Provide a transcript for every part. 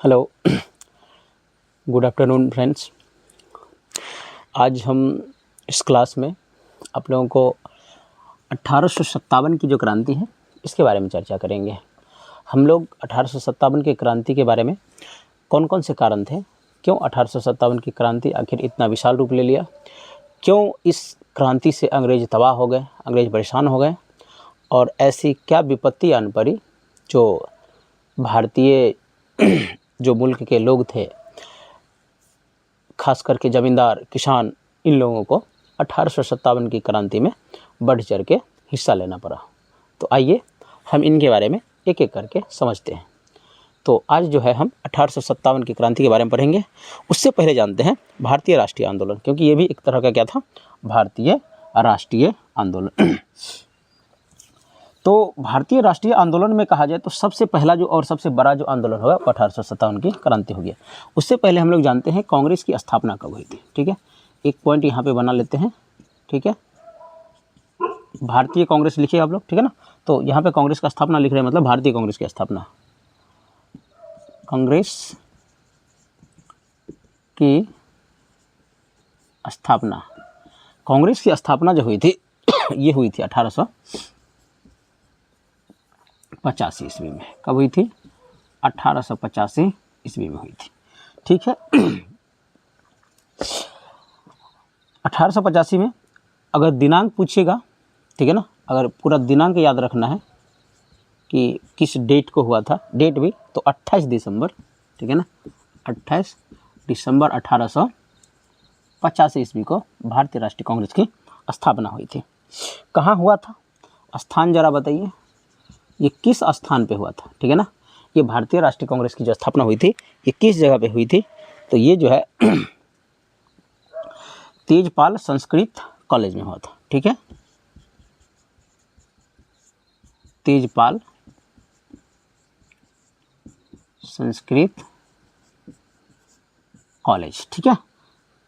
Hello, good afternoon friends. आज हम इस क्लास में आप लोगों को 1857 की जो क्रांति है इसके बारे में चर्चा करेंगे। हम लोग 1857 के क्रांति के बारे में कौन कौन से कारण थे, क्यों 1857 की क्रांति आखिर इतना विशाल रूप ले लिया, क्यों इस क्रांति से अंग्रेज तबाह हो गए, अंग्रेज परेशान हो गए, और ऐसी क्या विपत्ति आन पड़ी जो भारतीय जो मुल्क के लोग थे, खास करके ज़मींदार किसान, इन लोगों को 1857 की क्रांति में बढ़ चढ़ के हिस्सा लेना पड़ा। तो आइए हम इनके बारे में एक एक करके समझते हैं। तो आज जो है हम 1857 की क्रांति के बारे में पढ़ेंगे। उससे पहले जानते हैं भारतीय राष्ट्रीय आंदोलन, क्योंकि ये भी एक तरह का क्या था, भारतीय राष्ट्रीय आंदोलन। तो भारतीय राष्ट्रीय आंदोलन में कहा जाए तो सबसे पहला जो और सबसे बड़ा जो आंदोलन हुआ वो 1857 की क्रांति हो गया। उससे पहले हम लोग जानते हैं कांग्रेस की स्थापना कब हुई थी। ठीक है, एक पॉइंट यहाँ पे बना लेते हैं। ठीक है, भारतीय कांग्रेस लिखिए आप लोग, ठीक है ना। तो यहाँ पे कांग्रेस का स्थापना लिख रहे हैं, मतलब भारतीय कांग्रेस की स्थापना, कांग्रेस की स्थापना, कांग्रेस की स्थापना जो हुई थी ये हुई थी 1885 ईस्वी में। कब हुई थी? 1885 ईस्वी में हुई थी। ठीक है, 1885 में अगर दिनांक पूछिएगा, ठीक है ना, अगर पूरा दिनांक याद रखना है कि किस डेट को हुआ था, डेट भी, तो 28 दिसंबर, ठीक है ना, 28 दिसंबर 1885 ईस्वी को भारतीय राष्ट्रीय कांग्रेस की स्थापना हुई थी। कहाँ हुआ था? स्थान जरा बताइए, ये किस स्थान पे हुआ था? ठीक है ना, ये भारतीय राष्ट्रीय कांग्रेस की जो स्थापना हुई थी ये किस जगह पे हुई थी? तो ये जो है तेजपाल संस्कृत कॉलेज में हुआ था। ठीक है, तेजपाल संस्कृत कॉलेज, ठीक है।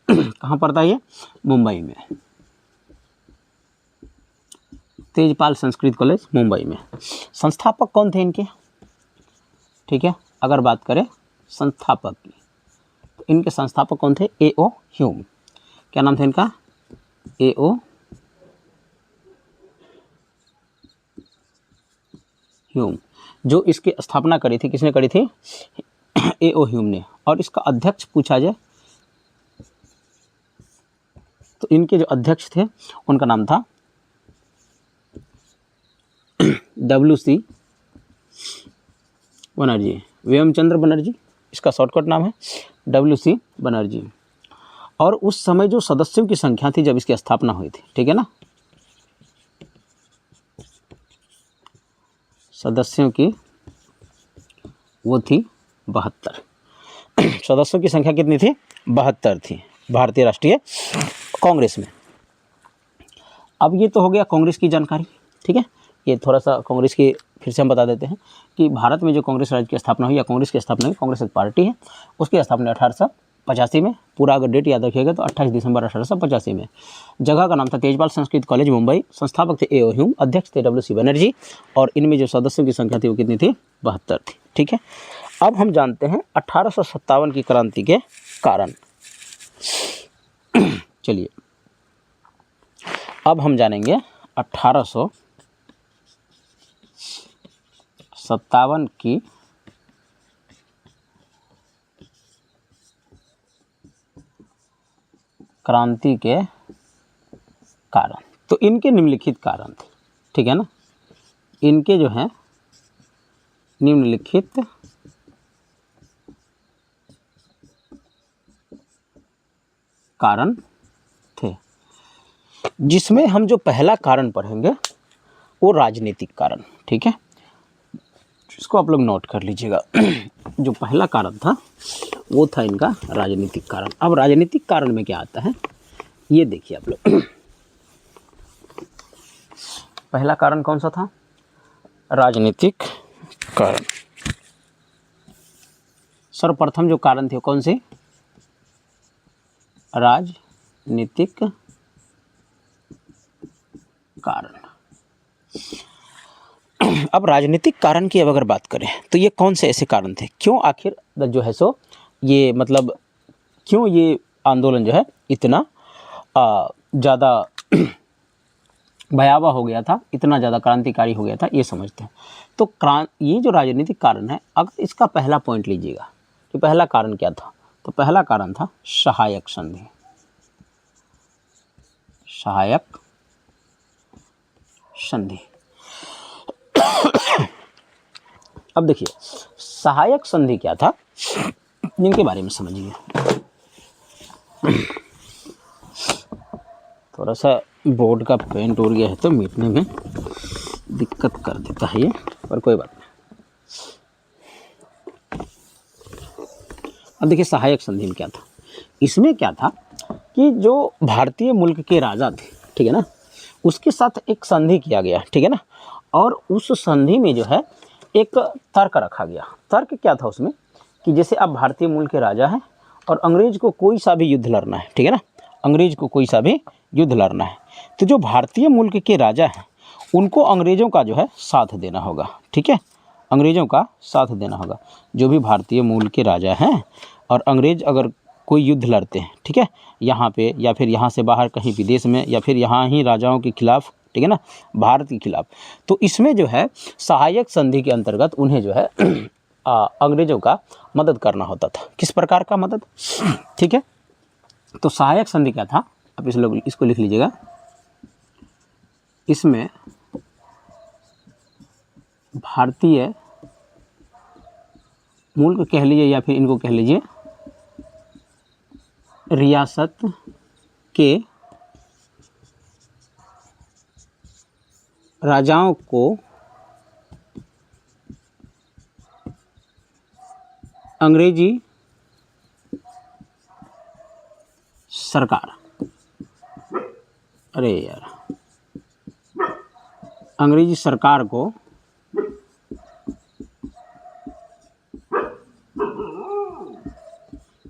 कहाँ पड़ता है ये? मुंबई में, तेजपाल संस्कृत कॉलेज मुंबई में। संस्थापक कौन थे इनके? ठीक है, अगर बात करें संस्थापक की तो इनके संस्थापक कौन थे? ए.ओ. ह्यूम। क्या नाम था इनका? ए.ओ. ह्यूम। जो इसकी स्थापना करी थी, किसने करी थी? ए.ओ. ह्यूम ने। और इसका अध्यक्ष पूछा जाए तो इनके जो अध्यक्ष थे उनका नाम था WC बनर्जी, व्योमचंद्र बनर्जी, इसका शॉर्टकट नाम है WC बनर्जी। और उस समय जो सदस्यों की संख्या थी जब इसकी स्थापना हुई थी, ठीक है ना, सदस्यों की वो थी 72। सदस्यों की संख्या कितनी थी? 72 थी भारतीय राष्ट्रीय कांग्रेस में। अब ये तो हो गया कांग्रेस की जानकारी। ठीक है, ये थोड़ा सा कांग्रेस की फिर से हम बता देते हैं कि भारत में जो कांग्रेस राज्य की स्थापना हुई या कांग्रेस की स्थापना हुई, कांग्रेस एक पार्टी है, उसकी स्थापना 1885 में, पूरा अगर डेट याद रखिएगा तो 28 दिसंबर 1885 में। जगह का नाम था तेजपाल संस्कृत कॉलेज मुंबई। संस्थापक थे ए.ओ. ह्यूम, अध्यक्ष थे WC बनर्जी, और इनमें जो सदस्यों की संख्या थी वो कितनी थी? 72 थी। ठीक है, अब हम जानते हैं 1857 की क्रांति के कारण। चलिए अब हम जानेंगे 1857 की क्रांति के कारण। तो इनके निम्नलिखित कारण थे, ठीक है ना, इनके जो हैं निम्नलिखित कारण थे, जिसमें हम जो पहला कारण पढ़ेंगे वो राजनीतिक कारण। ठीक है, इसको आप लोग नोट कर लीजिएगा। जो पहला कारण था वो था इनका राजनीतिक कारण। अब राजनीतिक कारण में क्या आता है ये देखिए आप लोग। पहला कारण कौन सा था? राजनीतिक कारण। सर्वप्रथम जो कारण थे कौन से? राजनीतिक कारण। अब राजनीतिक कारण की अब अगर बात करें तो ये कौन से ऐसे कारण थे, क्यों आखिर जो है सो ये मतलब क्यों ये आंदोलन जो है इतना ज़्यादा भयावह हो गया था, इतना ज़्यादा क्रांतिकारी हो गया था, ये समझते हैं। तो ये जो राजनीतिक कारण है, अगर इसका पहला पॉइंट लीजिएगा कि पहला कारण क्या था, तो पहला कारण था सहायक संधि। सहायक संधि। अब देखिए सहायक संधि क्या था, इनके बारे में समझिए। थोड़ा सा बोर्ड का पेंट उड़ गया है तो मिटने में दिक्कत कर देता है ये, पर कोई बात नहीं। अब देखिए सहायक संधि में क्या था, इसमें क्या था कि जो भारतीय मुल्क के राजा थे, ठीक है ना, उसके साथ एक संधि किया गया, ठीक है ना, और उस संधि में जो है एक तर्क रखा गया। तर्क क्या था उसमें कि जैसे अब भारतीय मुल्क के राजा हैं और अंग्रेज को कोई सा भी युद्ध लड़ना है, ठीक है ना, अंग्रेज को कोई सा भी युद्ध लड़ना है, तो जो भारतीय मुल्क के राजा हैं उनको अंग्रेज़ों का जो है साथ देना होगा, ठीक है, अंग्रेज़ों का साथ देना होगा। जो भी भारतीय मूल के राजा हैं और अंग्रेज़ अगर कोई युद्ध लड़ते हैं, ठीक है, यहाँ पे या फिर यहाँ से बाहर कहीं विदेश में या फिर यहाँ ही राजाओं के खिलाफ, ठीक है ना, भारत के खिलाफ, तो इसमें जो है सहायक संधि के अंतर्गत उन्हें जो है अंग्रेज़ों का मदद करना होता था। किस प्रकार का मदद, ठीक है, तो सहायक संधि क्या था, अब इसको लिख लीजिएगा। इसमें भारतीय मुल्क कह लीजिए या फिर इनको कह लीजिए रियासत के राजाओं को अंग्रेजी सरकार, अरे यार, अंग्रेजी सरकार को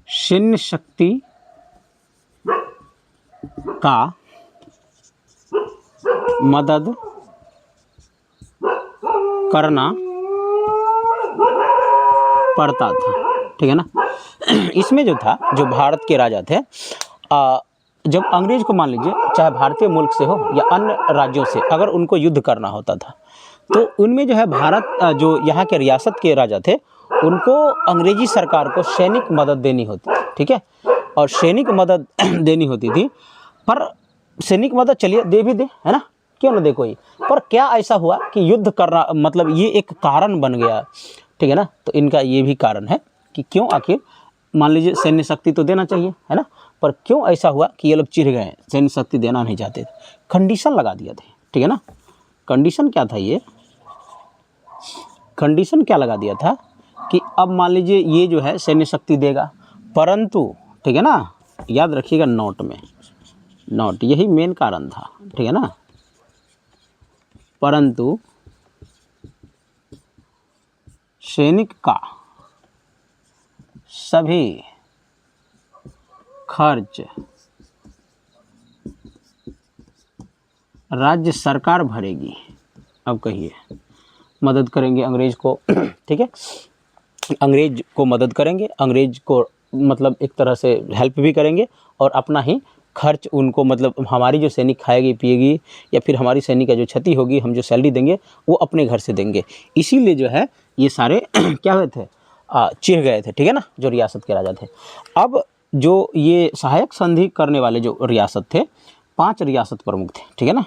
सैन्य शक्ति का मदद करना पड़ता था, ठीक है ना। इसमें जो था, जो भारत के राजा थे, जब अंग्रेज को मान लीजिए चाहे भारतीय मुल्क से हो या अन्य राज्यों से अगर उनको युद्ध करना होता था, तो उनमें जो है भारत जो यहाँ के रियासत के राजा थे उनको अंग्रेजी सरकार को सैनिक मदद देनी होती थी, ठीक है, और सैनिक मदद देनी होती थी। पर सैनिक मदद चलिए दे भी दे, है ना, क्यों ना दे कोई, पर क्या ऐसा हुआ कि युद्ध करना मतलब ये एक कारण बन गया, ठीक है ना। तो इनका ये भी कारण है कि क्यों आखिर मान लीजिए सैन्य शक्ति तो देना चाहिए, है ना, पर क्यों ऐसा हुआ कि ये लोग चिढ़ गए, सैन्य शक्ति देना नहीं चाहते थे, कंडीशन लगा दिए थे, ठीक है ना। कंडीशन क्या था, ये कंडीशन क्या लगा दिया था कि अब मान लीजिए ये जो है सैन्य शक्ति देगा, परंतु, ठीक है ना, याद रखिएगा नोट में, नोट यही मेन कारण था, ठीक है ना, परंतु सैनिक का सभी खर्च राज्य सरकार भरेगी। अब कहिए, मदद करेंगे अंग्रेज को, ठीक है, अंग्रेज को मदद करेंगे, अंग्रेज को मतलब एक तरह से हेल्प भी करेंगे और अपना ही खर्च उनको, मतलब हमारी जो सैनिक खाएगी पिएगी या फिर हमारी सैनिक का जो क्षति होगी हम जो सैलरी देंगे वो अपने घर से देंगे। इसीलिए जो है ये सारे क्या हुए थे, चिढ़ गए थे, ठीक है ना, जो रियासत के राजा थे। अब जो ये सहायक संधि करने वाले जो रियासत थे, 5 रियासत प्रमुख थे, ठीक है ना,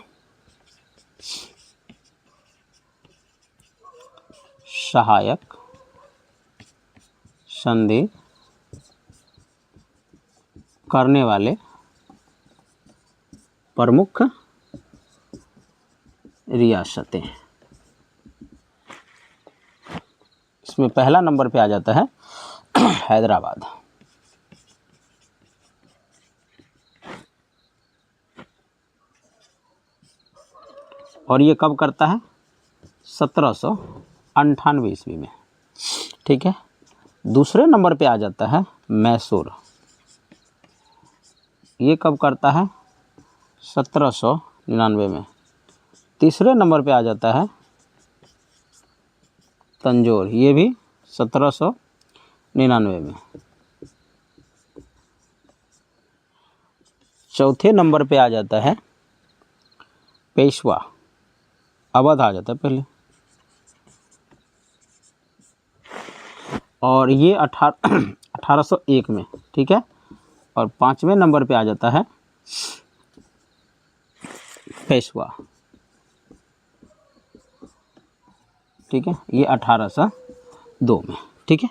सहायक संधि करने वाले प्रमुख रियासतें। इसमें पहला नंबर पे आ जाता है हैदराबाद, और ये कब करता है, 1798 ईस्वी में, ठीक है। दूसरे नंबर पे आ जाता है मैसूर, ये कब करता है, 1799 में। तीसरे नंबर पे आ जाता है तंजौर, ये भी 1799 में। चौथे नंबर पे आ जाता है पेशवा, अवध आ जाता है पहले, और ये 1801 में, ठीक है। और 5वें नंबर पे आ जाता है पेशवा, ठीक है, ये 1802 में, ठीक है।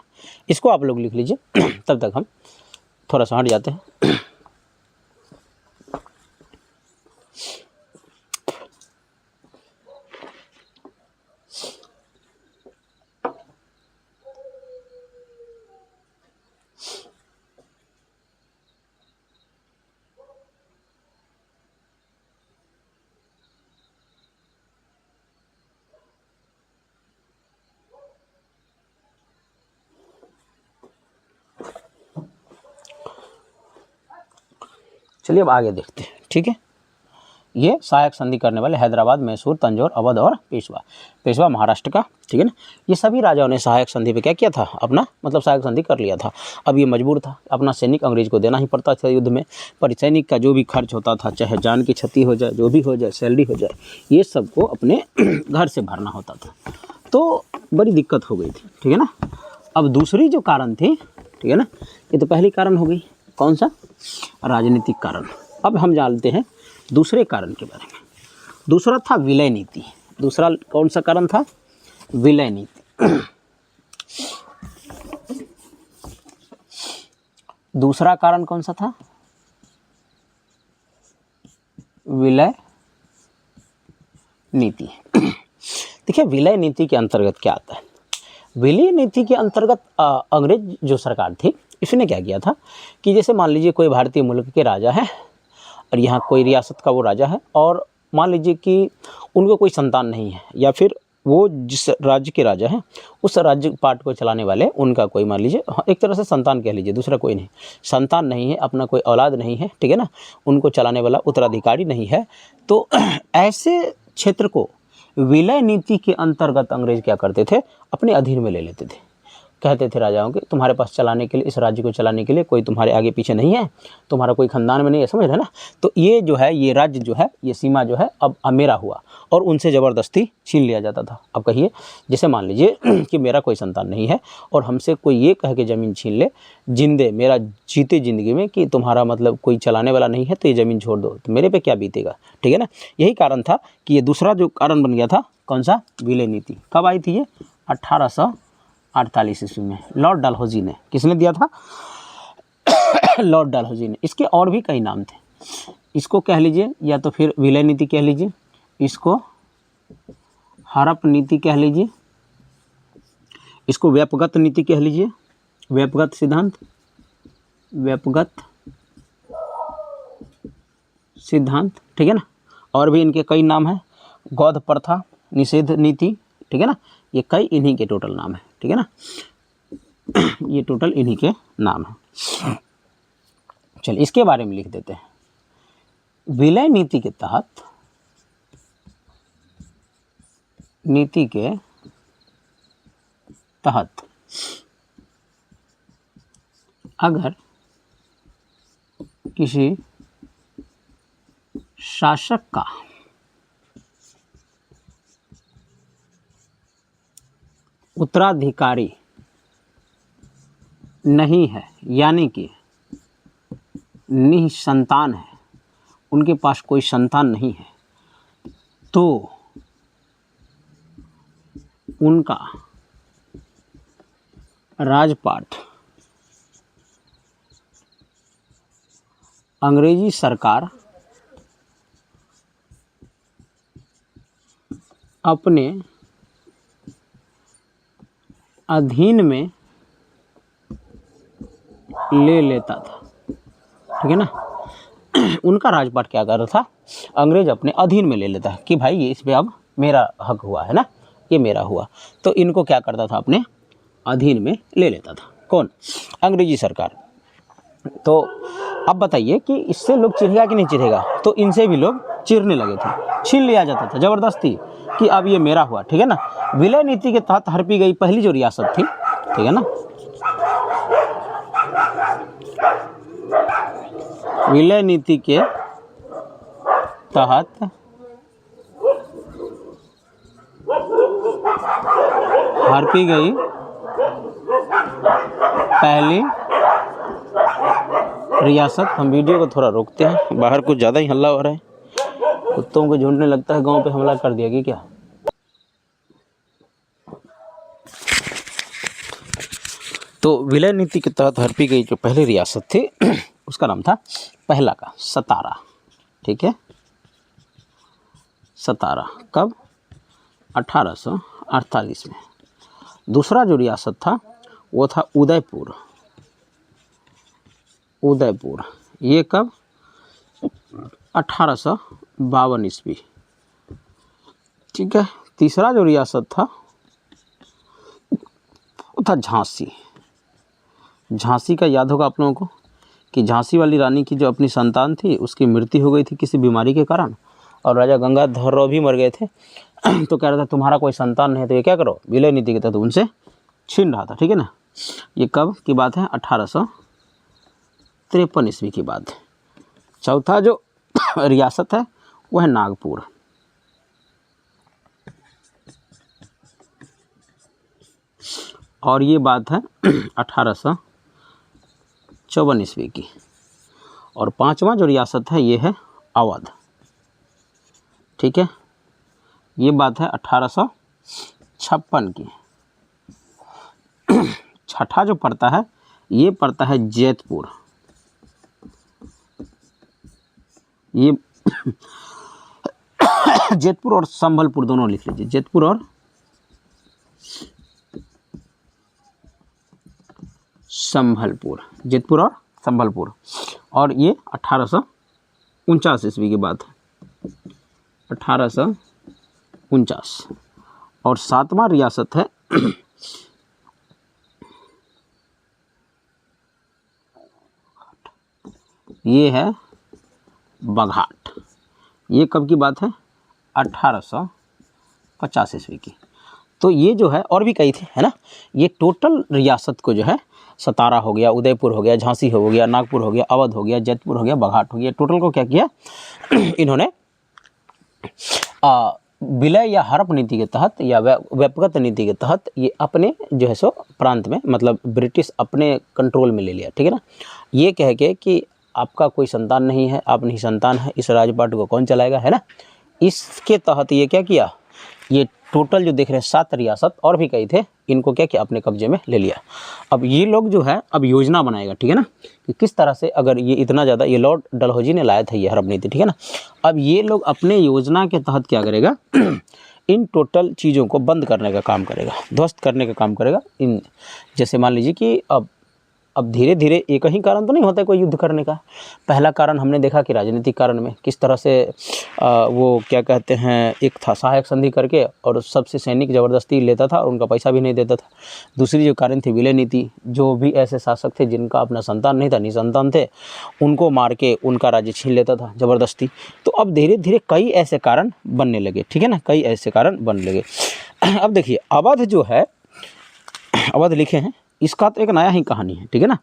इसको आप लोग लिख लीजिए तब तक हम थोड़ा सा हट जाते हैं। चलिए अब आगे देखते हैं, ठीक है। ये सहायक संधि करने वाले हैदराबाद, मैसूर, तंजौर, अवध और पेशवा। पेशवा महाराष्ट्र का, ठीक है ना। ये सभी राजाओं ने सहायक संधि पे क्या किया था, अपना मतलब सहायक संधि कर लिया था। अब ये मजबूर था, अपना सैनिक अंग्रेज को देना ही पड़ता था युद्ध में, पर सैनिक का जो भी खर्च होता था, चाहे जान की क्षति हो जाए, जो भी हो जाए, सैलरी हो जाए, ये सबको अपने घर से भरना होता था। तो बड़ी दिक्कत हो गई थी, ठीक है ना। अब दूसरी जो कारण थी, ठीक है ना, ये तो पहली कारण हो गई, कौन सा, राजनीतिक कारण। अब हम जानते हैं दूसरे कारण के बारे में। दूसरा था विलय नीति। दूसरा कौन सा कारण था, विलय नीति। दूसरा कारण कौन सा था, विलय नीति। देखिए विलय नीति के अंतर्गत क्या आता है। विलय नीति के अंतर्गत अंग्रेज जो सरकार थी, इसने क्या किया था कि जैसे मान लीजिए कोई भारतीय मुल्क के राजा है और यहाँ कोई रियासत का वो राजा है, और मान लीजिए कि उनको कोई संतान नहीं है, या फिर वो जिस राज्य के राजा हैं उस राज्य पार्ट को चलाने वाले उनका कोई मान लीजिए एक तरह से संतान कह लीजिए, दूसरा कोई नहीं, संतान नहीं है, अपना कोई औलाद नहीं है, ठीक है ना, उनको चलाने वाला उत्तराधिकारी नहीं है। तो ऐसे क्षेत्र को विलय नीति के अंतर्गत अंग्रेज क्या करते थे, अपने अधीन में ले लेते थे। कहते थे राजाओं के, तुम्हारे पास चलाने के लिए, इस राज्य को चलाने के लिए कोई तुम्हारे आगे पीछे नहीं है, तुम्हारा कोई खानदान में नहीं है, समझ रहे हैं ना। तो ये जो है, ये राज्य जो है, ये सीमा जो है अब मेरा हुआ, और उनसे ज़बरदस्ती छीन लिया जाता था। अब कहिए, जैसे मान लीजिए कि मेरा कोई संतान नहीं है और हमसे कोई ये कह के ज़मीन छीन ले, जिंदे मेरा जीते ज़िंदगी में, कि तुम्हारा मतलब कोई चलाने वाला नहीं है तो ये ज़मीन छोड़ दो, तो मेरे पे क्या बीतेगा, ठीक है ना। यही कारण था कि ये दूसरा जो कारण बन गया था, कौन सा, विलय नीति। कब आई थी ये, 1848 ईस्वी में। लॉर्ड डलहौजी ने, किसने दिया था, लॉर्ड डलहौजी ने। इसके और भी कई नाम थे, इसको कह लीजिए या तो फिर विलय नीति कह लीजिए, इसको हड़प नीति कह लीजिए, इसको व्यापगत नीति कह लीजिए, व्यापगत सिद्धांत, व्यापगत सिद्धांत, ठीक है ना। और भी इनके कई नाम हैं, गौध प्रथा निषेध नीति, ठीक है ना। ये कई इन्हीं के टोटल नाम है, ठीक है ना, ये टोटल इन्हीं के नाम है। चलिए इसके बारे में लिख देते हैं। विलय नीति के तहत, नीति के तहत अगर किसी शासक का उत्तराधिकारी नहीं है, यानी कि निसंतान है, उनके पास कोई संतान नहीं है, तो उनका राजपाट अंग्रेजी सरकार अपने अधीन में ले लेता था, ठीक है ना। उनका राजपाट क्या कर रहा था, अंग्रेज अपने अधीन में ले लेता है कि भाई ये इस पे अब मेरा हक हुआ है ना, ये मेरा हुआ। तो इनको क्या करता था, अपने अधीन में ले लेता था, कौन, अंग्रेजी सरकार। तो अब बताइए कि इससे लोग चिढ़ेगा कि नहीं चिढ़ेगा, तो इनसे भी लोग चिढ़ने लगे थे, छीन लिया जाता था ज़बरदस्ती कि अब ये मेरा हुआ, ठीक है ना। विलय नीति के तहत हड़पी गई पहली जो रियासत थी, ठीक है ना, विलय नीति के तहत हड़पी गई पहली रियासत। हम वीडियो को थोड़ा रोकते हैं, बाहर कुछ ज़्यादा ही हल्ला हो रहा है, कुत्तों को झुंडने लगता है, गांव पे हमला कर दिया कि क्या। तो विलय नीति के तहत हड़पी गई जो पहली रियासत थी उसका नाम था पहला का सतारा, ठीक है, सतारा। कब? 1848 में। दूसरा जो रियासत था वो था उदयपुर, उदयपुर। ये कब? 1852 ईस्वी, ठीक है। तीसरा जो रियासत था वो था झांसी। झांसी का याद होगा आप लोगों को कि झांसी वाली रानी की जो अपनी संतान थी उसकी मृत्यु हो गई थी किसी बीमारी के कारण, और राजा गंगाधर राव भी मर गए थे। तो कह रहा था तुम्हारा कोई संतान नहीं है तो ये क्या करो, विलय नीति के तहत उनसे छीन रहा था, ठीक है ना। ये कब की बात है? 1853 ईस्वी की बात है। चौथा जो रियासत है वो है नागपुर, और ये बात है 1854 ईस्वी की। और पांचवा जो रियासत है ये है अवध, ठीक है, ये बात है 1856 की। छठा जो पड़ता है ये पड़ता है जैतपुर, ये जैतपुर और संभलपुर दोनों लिख लीजिए, जैतपुर और संभलपुर, जैतपुर और संभलपुर। और ये 1849 ईस्वी की बात है, 1849। और सातवां रियासत है ये है बघाट। ये कब की बात है? 1850 ईस्वी की। तो ये जो है और भी कई थे, है ना। ये टोटल रियासत को जो है सतारा हो गया, उदयपुर हो गया, झांसी हो गया, नागपुर हो गया, अवध हो गया, जैतपुर हो गया, बघाट हो गया, टोटल को क्या किया इन्होंने विलय या हड़प नीति के तहत या व्यक्तिगत नीति के तहत ये अपने जो है सो प्रांत में, मतलब ब्रिटिश अपने कंट्रोल में ले लिया, ठीक है ना। ये कह के कि आपका कोई संतान नहीं है, आप नहीं संतान है, इस राजपाट को कौन चलाएगा, है ना। इसके तहत ये क्या किया, ये टोटल जो देख रहे हैं 7 रियासत और भी कई थे, इनको क्या किया अपने कब्जे में ले लिया। अब ये लोग जो है अब योजना बनाएगा, ठीक है ना, कि किस तरह से अगर ये इतना ज़्यादा, ये लॉर्ड डलहौजी ने लाया था ये हड़प नीति, ठीक है ना। अब ये लोग अपने योजना के तहत क्या करेगा इन टोटल चीज़ों को बंद करने का काम करेगा, ध्वस्त करने का काम करेगा। इन जैसे मान लीजिए कि अब धीरे धीरे एक ही कारण तो नहीं होता है कोई युद्ध करने का। पहला कारण हमने देखा कि राजनीतिक कारण में किस तरह से वो क्या कहते हैं, एक था सहायक संधि करके और सबसे सैनिक ज़बरदस्ती लेता था और उनका पैसा भी नहीं देता था। दूसरी जो कारण थी विलय नीति, जो भी ऐसे शासक थे जिनका अपना संतान नहीं था, निसंतान थे, उनको मार के उनका राज्य छीन लेता था ज़बरदस्ती। तो अब धीरे धीरे कई ऐसे कारण बनने लगे, ठीक है ना, कई ऐसे कारण बनने लगे। अब देखिए अवध जो है, अवध लिखे हैं, इसका तो एक नया ही कहानी है, ठीक है ना।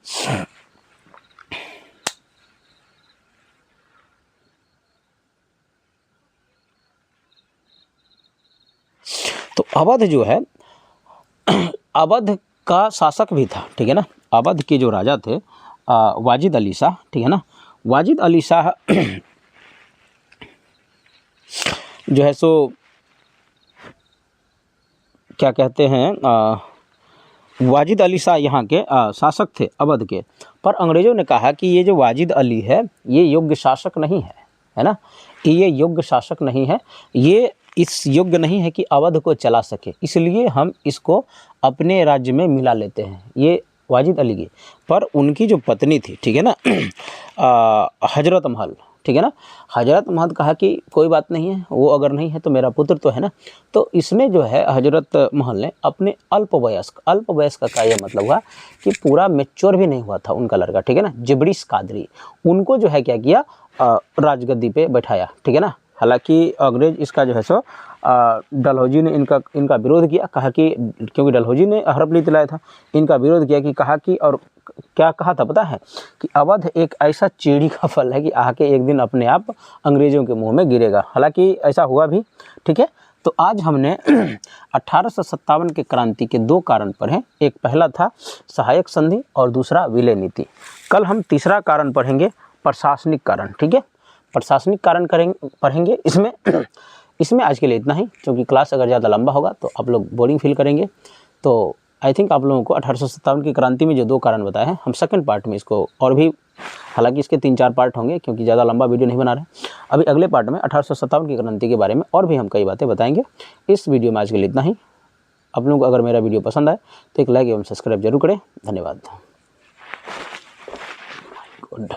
तो अवध जो है, अवध का शासक भी था, ठीक है ना। अवध के जो राजा थे वाजिद अली शाह, ठीक है ना। वाजिद अली शाह जो है सो क्या कहते हैं, वाजिद अली शाह यहाँ के शासक थे अवध के। पर अंग्रेज़ों ने कहा कि ये जो वाजिद अली है ये योग्य शासक नहीं है ना, ये योग्य शासक नहीं है, ये इस योग्य नहीं है कि अवध को चला सके, इसलिए हम इसको अपने राज्य में मिला लेते हैं। ये वाजिद अली की, पर उनकी जो पत्नी थी, ठीक है ना, हजरत महल, ठीक है ना। हजरत महमद कहा कि कोई बात नहीं है, वो अगर नहीं है तो मेरा पुत्र तो है ना। तो इसमें जो है हजरत महल ने अपने अल्प वयस्क का ये मतलब हुआ कि पूरा मैच्योर भी नहीं हुआ था उनका लड़का, ठीक है ना, जिब्रिस कादरी, उनको जो है क्या किया, राजगद्दी पे बैठाया, ठीक है ना। हालांकि अंग्रेज इसका जो है सो डलहौजी ने इनका विरोध किया, कहा कि क्योंकि डलहौजी ने हड़प नीति लाया था, इनका विरोध किया कि कहा कि, और क्या कहा था पता है कि अवध एक ऐसा चीड़ी का फल है कि आके एक दिन अपने आप अंग्रेजों के मुंह में गिरेगा। हालांकि ऐसा हुआ भी, ठीक है। तो आज हमने 1857 के क्रांति के 2 कारण पढ़े, एक पहला था सहायक संधि और दूसरा विलय नीति। कल हम तीसरा कारण पढ़ेंगे, प्रशासनिक कारण, ठीक है। प्रशासनिक कारण पढ़ेंगे। इसमें आज के लिए इतना ही, क्योंकि क्लास अगर ज़्यादा लंबा होगा तो आप लोग बोरिंग फील करेंगे। तो आई थिंक आप लोगों को 1857 की क्रांति में जो 2 कारण बताए हैं, हम सेकंड पार्ट में इसको और भी, हालांकि इसके 3-4 पार्ट होंगे क्योंकि ज़्यादा लंबा वीडियो नहीं बना रहे। अभी अगले पार्ट में 1857 की क्रांति के बारे में और भी हम कई बातें बताएंगे। इस वीडियो में आज के लिए इतना ही। आप लोगों को अगर मेरा वीडियो पसंद आए तो एक लाइक एवं सब्सक्राइब जरूर करें। धन्यवाद। गुड।